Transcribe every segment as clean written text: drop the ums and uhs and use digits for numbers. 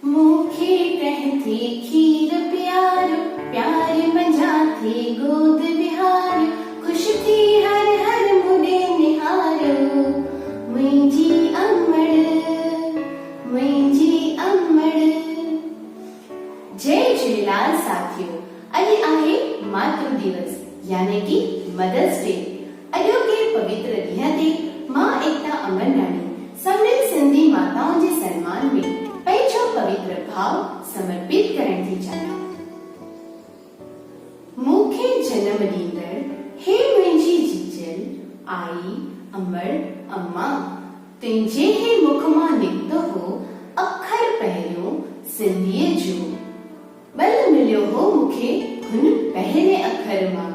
मूंखे कहते खीर प्यार प्यार मंझा थे गोद विहार खुश थी हर हर मुडे निहारो मुंहिंजी अमड़। जय झूलेलाल साथियों, अॼु आहे मातृ दिवस यानी कि मदर्स डे। अॼोके पवित्र ॾींहं ते मां एकता अंगनवाड़ी सभिनी सिंधी माताउनि जे सन्मान में पंहिंजो पवित्र भाव समर्पित करण थी चाहियां। मूंखे जन्म ॾींदड़ हे मुंहिंजी जीजल आई अमड़ अम्मा, तुंहिंजे हे मुख मां निकितो हो अखर पहिरियों सिंधीअ जो। बल मिलियो हो मूंखे हुन पहले अखर मां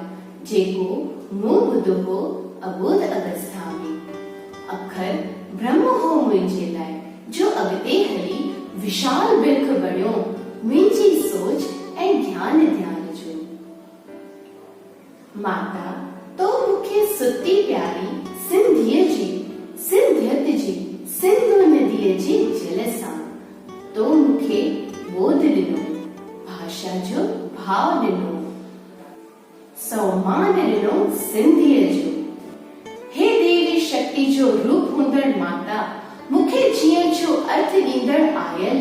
जेको मूं ॿुधो हो अबोध अवस्था में। अखर ब्रह्म हो मुंहिंजे लाइ जो अॻिते हली विशाल बिर्ख बणियो मुंहिंजी सोच ऐं ज्ञान ध्यान जो। माता तो मूंखे सुती प्यारी सिंधीअ जी सिंधियत जी सिंधु नदीअ जी जल सां तो मूंखे ॿोध ॾिनो, भाषा जो भाव ॾिनो, सम्मान ॾिनो सिंधीअ जो। हे देवी शक्ति जो रूप हूंदड़ माता, मूंखे जीअं जो अर्थ ॾींदड़ आयल,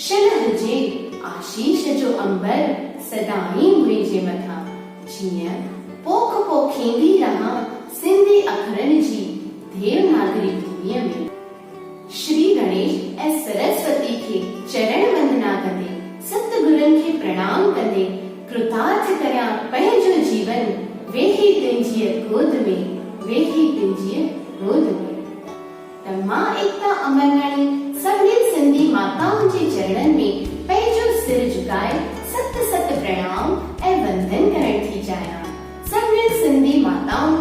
शलह जे आशीष जो अंबर सदाईं मुंहिंजे मथां, जीअं पोख पोखींदी रहां सिंधी अखरनि जी देवनागरी भूमिअ में। श्री गणेश ऐं सरस्वती खे चरण वंदना कंदे, सतगुरनि खे प्रणाम कंदे कृतार्थ करियां पंहिंजो जीवन वेही तुंहिंजी गोद में, वेही तुंहिंजी गोद में। त मां एकता अंगनवाड़ी सभिनी सिंधी माताउनि जे चरणनि में पंहिंजो सिर झुकाए सत सत प्रणाम ऐं वंदन करण थी चाहियां। सभिनी सिंधी माताउनि